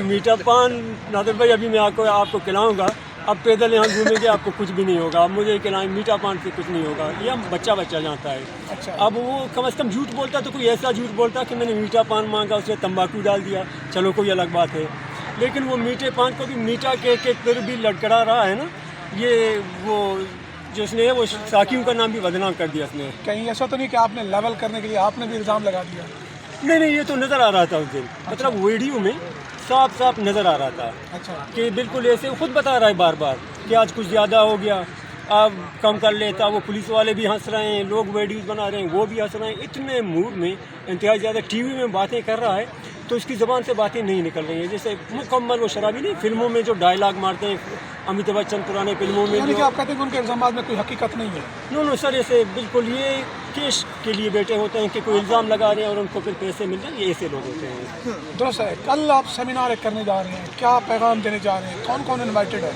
मीठा पान नादिर भाई अभी मैं आपको खिलाऊंगा। अब पैदल यहाँ घूमेंगे आपको कुछ भी नहीं होगा। अब मुझे खिलाएं, मीठा पान से कुछ नहीं होगा। ये हम बच्चा जानता है। अच्छा। अब वो कम से कम झूठ बोलता तो कोई ऐसा झूठ बोलता कि मैंने मीठा पान मांगा, उसने तंबाकू डाल दिया, चलो कोई अलग बात है। लेकिन वो मीठे पान को भी मीठा के फिर भी लटकड़ा रहा है ना। ये वो जो उसने है वो साकियों का नाम भी बदनाम कर दिया उसने। कहीं ऐसा तो नहीं कि आपने लेवल करने के लिए आपने भी इल्ज़ाम लगा दिया? नहीं, ये तो नज़र आ रहा था उस दिन। मतलब वीडियो में साफ नज़र आ रहा था। अच्छा। कि बिल्कुल ऐसे खुद बता रहा है बार बार कि आज कुछ ज़्यादा हो गया, अब कम कर लेता। वो पुलिस वाले भी हंस रहे हैं, लोग वीडियोस बना रहे हैं, वो भी हंस रहे हैं। इतने मूड में इंतहाई ज़्यादा टीवी में बातें कर रहा है तो उसकी ज़बान से बातें नहीं निकल रही हैं। जैसे मुकम्मल वो शराबी नहीं, फिल्मों में जो डायलॉग मारते हैं अमिताभ बच्चन पुराने फिल्मों में। यानी कि आप कहते हैं कि उनके इल्ज़ामात में कोई हकीकत नहीं है? नो सर, ऐसे बिल्कुल ये केस के लिए बैठे होते हैं कि कोई इल्ज़ाम लगा रहे हैं और उनको फिर पैसे मिल जाए, ये ऐसे लोग होते हैं। दुरुस्त है। कल आप सेमिनार करने जा रहे हैं, क्या पैगाम देने जा रहे हैं? कौन कौन इन्वाइटेड है?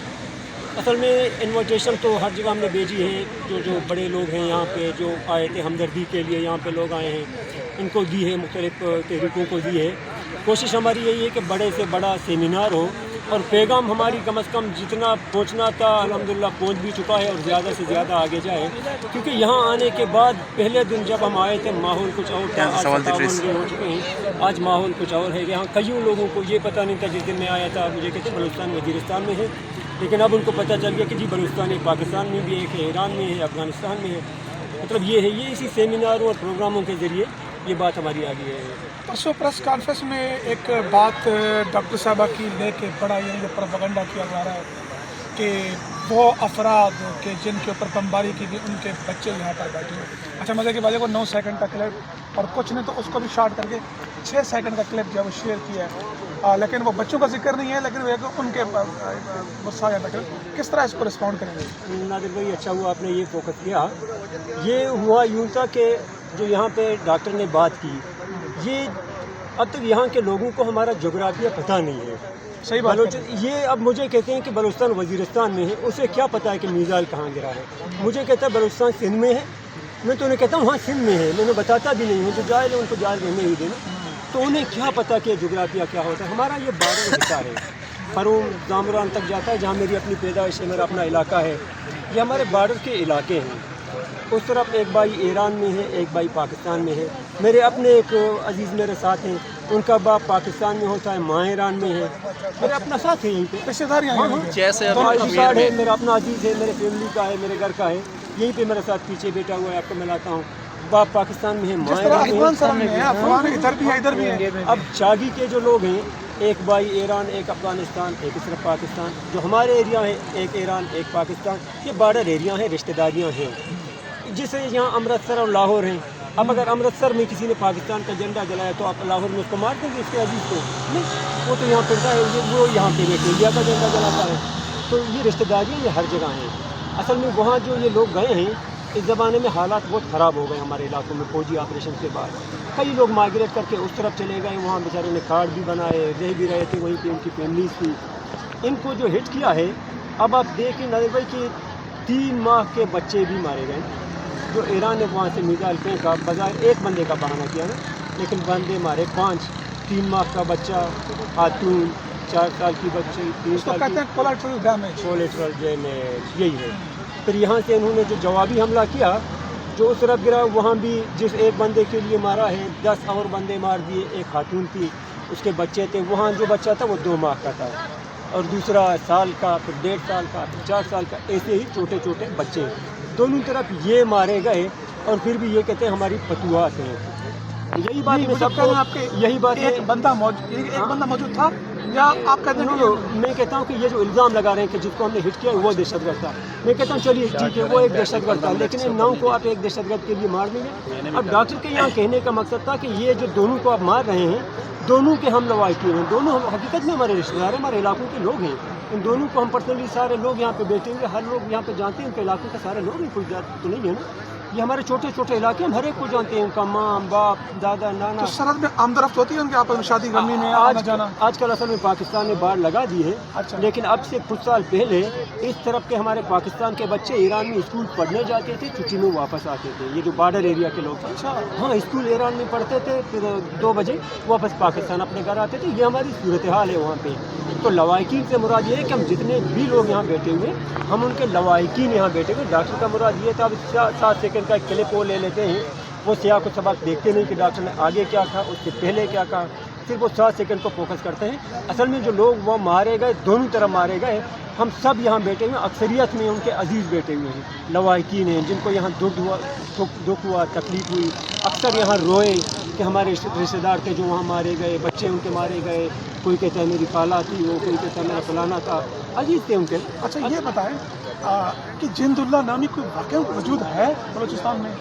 असल में इन्विटेशन तो हर जगह हमने भेजी है। जो बड़े लोग हैं यहाँ पे जो आए थे हमदर्दी के लिए, यहाँ पे लोग आए हैं, इनको दी है, मुख्तलिफ तहरीकों को दी है। कोशिश हमारी यही है कि बड़े से बड़ा सेमिनार हो और पैगाम हमारी कम से कम जितना पहुँचना था अल्हम्दुलिल्लाह पहुँच भी चुका है और ज़्यादा से ज़्यादा आगे जाए। क्योंकि यहाँ आने के बाद पहले दिन जब हम आए थे माहौल कुछ और था, आज 57 हो चुके हैं, आज माहौल कुछ और है। यहाँ कईयों लोगों को ये पता नहीं था। जिस दिन मैं आया था मुझे कहते बलूचिस्तान वज़ीरिस्तान में है, लेकिन अब उनको पता चल गया कि जी बलूचिस्तान एक पाकिस्तान में भी है, एक ईरान में है, अफ़गानिस्तान में है। मतलब ये है, ये इसी सेमिनारों और प्रोग्रामों के ज़रिए ये बात हमारी आगे है। परसों प्रेस कॉन्फ्रेंस में एक बात डॉक्टर साहबा की लेके बड़ा यानी जो प्रोपेगेंडा किया जा रहा है कि वो अफराद के जिनके ऊपर बमबारी की गई उनके बच्चे यहाँ पर बैठे हैं। अच्छा, मज़े की बात है को 9 सेकंड का क्लिप और कुछ ने तो उसको भी शॉर्ट करके 6 सेकंड का क्लिप जो है वो शेयर किया है। लेकिन वो बच्चों का जिक्र नहीं है, लेकिन वो उनके गुस्सा या तक किस तरह इसको रिस्पॉन्ड करेंगे? नादिर भाई अच्छा हुआ आपने ये फोकस किया। ये हुआ यूँ था कि जो यहाँ पे डॉक्टर ने बात की, ये अब तक यहाँ के लोगों को हमारा जोग्राफिया पता नहीं है। सही बात है। ये अब मुझे कहते हैं कि बलूचिस्तान वज़ीरिस्तान में है, उसे क्या पता है कि मीज़ाइल कहाँ गिरा है। मुझे कहता है बलूचिस्तान सिंध में है, मैं तो उन्हें कहता हूँ हाँ सिंध में है, मैंने बताता भी नहीं हूँ। जो जाहिल है उनको जाहिल रहने ही देना। तो उन्हें क्या पता कि जोग्राफिया क्या होता है। हमारा ये बॉर्डर हिस्सा है, फरूम जामरान तक जाता है, जहाँ मेरी अपनी पैदाइश है, मेरा अपना इलाका है। ये हमारे बॉर्डर के इलाके हैं। उस तरफ एक भाई ईरान में है, एक भाई पाकिस्तान में है। मेरे अपने एक अजीज़ मेरे साथ हैं, उनका बाप पाकिस्तान में होता है, माँ ईरान में है। मेरे अपना साथ है यहीं पे, रिश्तेदार यहाँ हैं। जैसे है, मेरा अपना अजीज़ है, मेरे फैमिली का है, मेरे घर का है, यहीं पे मेरे साथ पीछे बैठा हुआ है, आपको मिलाता हूँ। बाप पाकिस्तान में है, माँ ईरान में है। अब शादी के जो लोग हैं, एक भाई ईरान, एक अफ़गानिस्तान, एक सिर्फ पाकिस्तान। जो हमारे एरिया है, एक ईरान, एक पाकिस्तान। ये बॉर्डर एरिया हैं, रिश्तेदारियाँ हैं। जिससे यहाँ अमृतसर और लाहौर हैं। अब अगर अमृतसर में किसी ने पाकिस्तान का झंडा जलाया तो आप लाहौर में उसको मार देंगे, इसके अजीज़ को? नहीं, वो तो यहाँ फिरता है, वो यहाँ पे इंडिया का झंडा जलाता है। तो ये रिश्तेदारियाँ ये हर जगह हैं। असल में वहाँ जो ये लोग गए हैं, इस ज़माने में हालात बहुत ख़राब हो गए हमारे इलाकों में। फौजी ऑपरेशन के बाद कई लोग माइग्रेट करके उस तरफ चले गए, वहाँ बेचारों ने कार्ड भी बनाए, रह भी रहे थे, वहीं पे उनकी फैमिलीज थी। इनको जो हिट किया है, अब आप देखिए नादिर भाई कि 3 माह के बच्चे भी मारे गए। जो ईरान ने वहाँ से मिसाइल फेंका, बजाय एक बंदे का बहाना किया ना, लेकिन बंदे मारे 5। 3 माह का बच्चा, खातून, 4 साल की बच्ची, 3 साल की। कोलैटरल डैमेज यही है। फिर यहाँ से इन्होंने जो जवाबी हमला किया, जो उस तरफ गिरा, वहाँ भी जिस एक बंदे के लिए मारा है, 10 और बंदे मार दिए। एक खातून थी, उसके बच्चे थे, वहाँ जो बच्चा था वो 2 माह का था, और दूसरा साल का, फिर 1.5 साल का, फिर 4 साल का। ऐसे ही छोटे छोटे बच्चे दोनों तरफ ये मारे गए। और फिर भी ये कहते हैं हमारी फतुआत हैं। यही बात मैं सब कहना, आपके यही बात है। एक बंदा मौजूद था या आप कहते हैं? मैं कहता हूँ कि ये जो इल्ज़ाम लगा रहे हैं कि जिसको हमने हिट किया वो दहशतगर्द था, मैं कहता हूँ चलिए ठीक है, वो एक दहशतगर्द था, लेकिन इन 9 को आप एक दहशतगर्द के लिए मार देंगे। अब डॉक्टर के यहाँ कहने का मकसद था कि ये जो दोनों को आप मार रहे हैं, दोनों के हम लवाकिन हैं, दोनों हकीकत में हमारे रिश्तेदार, हमारे इलाकों के लोग हैं। इन दोनों को हम पर्सनली सारे लोग यहाँ पे बैठे हुए, हर लोग यहाँ पे जानते हैं, उनके इलाकों के सारे लोग हैं, कोई जात तो नहीं है ना। ये हमारे छोटे छोटे इलाके, हम हर एक को जानते हैं, उनका माँ बाप दादा नाना। तो सरहद में आमदरफ्त होती है उनके आपस में, शादी गर्मी में आना जाना? आजकल असल में पाकिस्तान ने बाढ़ लगा दी है। अच्छा। लेकिन अब से कुछ साल पहले इस तरफ के हमारे पाकिस्तान के बच्चे ईरान में स्कूल पढ़ने जाते थे, छुट्टी में वापस आते थे। ये जो बॉर्डर एरिया के लोग, अच्छा। हाँ, स्कूल ईरान में पढ़ते थे, फिर 2 बजे वापस पाकिस्तान अपने घर आते थे। ये हमारी सूरत हाल है वहाँ पे। तो लवाहिकीन से मुराद ये है कि हम जितने भी लोग यहाँ बैठे हुए, हम उनके लवाहिकीन यहाँ बैठे हुए। डॉक्टर का मुराद ये था, अब 7 सेकंड का क्लिप वो ले लेते हैं, वो सियाह को सबक देखते नहीं कि डॉक्टर ने आगे क्या कहा, उससे पहले क्या कहा, सिर्फ वो 7 सेकंड को फोकस करते हैं। असल में जो लोग वो मारे गए, दोनों तरफ मारे गए, हम सब यहाँ बैठे हुए, अक्सरियत में उनके अजीज़ बैठे हुए हैं, लवाहिकीन हैं, जिनको यहाँ दुख हुआ, तकलीफ़ हुई, अक्सर यहाँ रोए कि हमारे रिश्तेदार थे जो वहाँ मारे गए, बच्चे उनके मारे गए, कोई कहता है मेरी खाला थी वो, कोई कहता है मेरा फलाना था, अजीज़ थे उनके। अच्छा, ये बताएं कि जिंदुल्लाह नामी कोई वाक़ई वजूद है बलूचिस्तान में?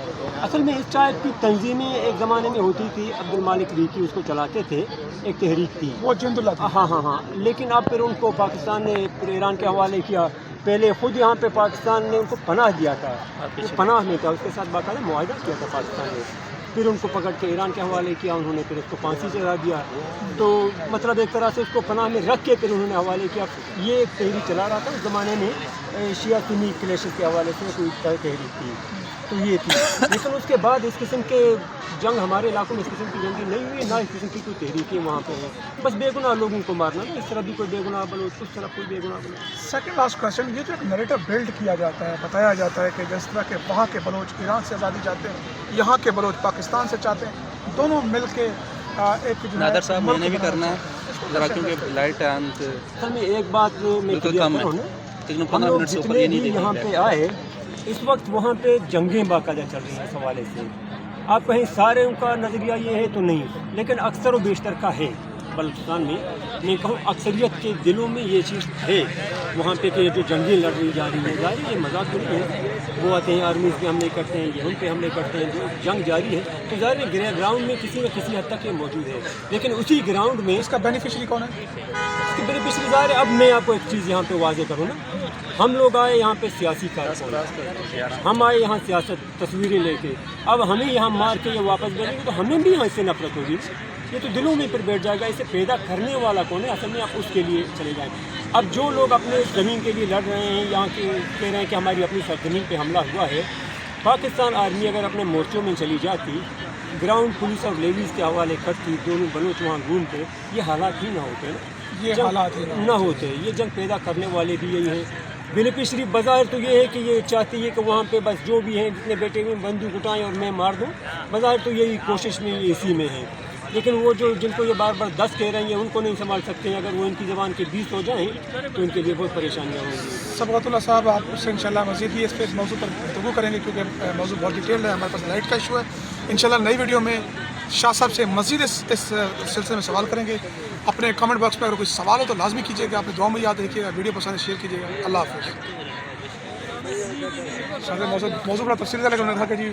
असल में इस टाइप की तंजीमें एक ज़माने में होती थी, अब्दुल मालिक रीकी उसको चलाते थे, एक तहरीक थी वो जिंदुल्लाह थी? हाँ, लेकिन अब फिर उनको पाकिस्तान ने फिर ईरान के हवाले किया। पहले ख़ुद यहाँ पे पाकिस्तान ने उनको पनाह दिया था, वो पनाह में था, उसके साथ बाकायदा मुआहदा किया था पाकिस्तान ने, फिर उनको पकड़ के ईरान के हवाले किया उन्होंने, फिर उसको फांसी चढ़ा दिया। तो मतलब एक तरह से उसको पनाह में रख के फिर उन्होंने हवाले किया। ये एक तहरीक चला रहा था उस ज़माने में, शिया सुन्नी क्लैशेस के हवाले से कोई तहरीक थी, तो ये थी। लेकिन उसके बाद इस किस्म के जंग हमारे इलाकों में इस किस्म की जंगी नहीं हुई, ना इस किस्म की कोई तहरीकें वहाँ पे हैं। बस बेगुनाह लोगों को मारना, इस तरह भी कोई बेगुनाह बलोच, उस तरफ कोई बेगुनाह बलोच। सेकंड लास्ट क्वेश्चन, ये जो एक नैरेटिव बिल्ड किया जाता है, बताया जाता है कि जिस तरह के वहाँ के बलोच ईरान से आज़ादी चाहते हैं, यहाँ के बलोच पाकिस्तान से चाहते हैं, दोनों मिल के एक जो नादर साहब मैंने भी करना है ज़रा, क्योंकि लाइट है। असल में एक बात मैं क्लियर करूँ ना, हम लोग जितने भी यहाँ पे आए, इस वक्त वहाँ पे जंगें बाकायदा चल रही हैं इस हवाले से। आप कहीं सारे उनका नज़रिया ये है तो नहीं, लेकिन अक्सर व बेशतर का है बलूचिस्तान में। मैं कहूँ अक्सरियत के दिलों में ये चीज़ है वहाँ पे कि जो जंगें लड़ रही जा रही हैं, जारी ये मजाक तो नहीं है। वो आते हैं आर्मीज़ पे हमले करते हैं, ये उन पे हमले करते हैं, जो जंग जारी है, तो ज़ाहिर है ग्राउंड में किसी न किसी हद तक ये मौजूद है। लेकिन उसी ग्राउंड में इसका बेनिफिशरी कौन है? इसकी बेनिफिशरी ज़ाहिर है। अब मैं आपको एक चीज़ यहाँ पे वाज़े करूँ ना, हम लोग आए यहाँ पे सियासी कारकुन, हम आए यहाँ सियासत तस्वीरें लेके, अब हमें यहाँ मार के ये वापस भेजेंगे तो हमें भी यहाँ इससे नफरत होगी, ये तो दिलों में फिर बैठ जाएगा। इसे पैदा करने वाला कौन है? असल में आप उसके लिए चले जाएँ। अब जो लोग अपने ज़मीन के लिए लड़ रहे हैं, यहाँ के कह रहे हैं कि हमारी अपनी सरजमीन पे हमला हुआ है, पाकिस्तान आर्मी अगर अपने मोर्चों में चली जाती, ग्राउंड पुलिस और लेडीज़ के हवाले करती, दोनों बलोच वहाँ घूमते, ये हालात ही ना होते ना, ये हालात ही ना होते। ये जंग पैदा करने वाले भी यही हैं। बेनिफिशरी बाज़ार तो ये है कि ये चाहती है कि वहाँ पे बस जो भी हैं जितने बैठे हुए बंदूक उठाएं और मैं मार दूँ, बाज़ार तो यही कोशिश में ये इसी में है। लेकिन वो जो जिनको ये बार बार 10 कह रही हैं उनको नहीं संभाल सकते हैं। अगर वो इनकी ज़बान के 20 हो जाएँ तो इनके लिए बहुत परेशानियाँ होंगी। सबगतुल्लाह साहब, आपसे इंशाल्लाह मज़ीद भी इस पर इस मौजू पर गुफ्तगू करेंगे, क्योंकि मौजू बहुत डिटेल्ड है, हमारे पास लाइट का इशू है। इंशाल्लाह नई वीडियो में शाह साहब से मज़ीद इस सिलसिले में सवाल करेंगे। अपने कमेंट बॉक्स में अगर कोई सवाल हो तो लाजमी कीजिएगा, अपने दुआ में याद रखिएगा, वीडियो पसंद शेयर कीजिएगा। अल्लाह हाफ़िज़। मौजू बड़ा तफसील का, लेकिन उन्होंने कहा कि जी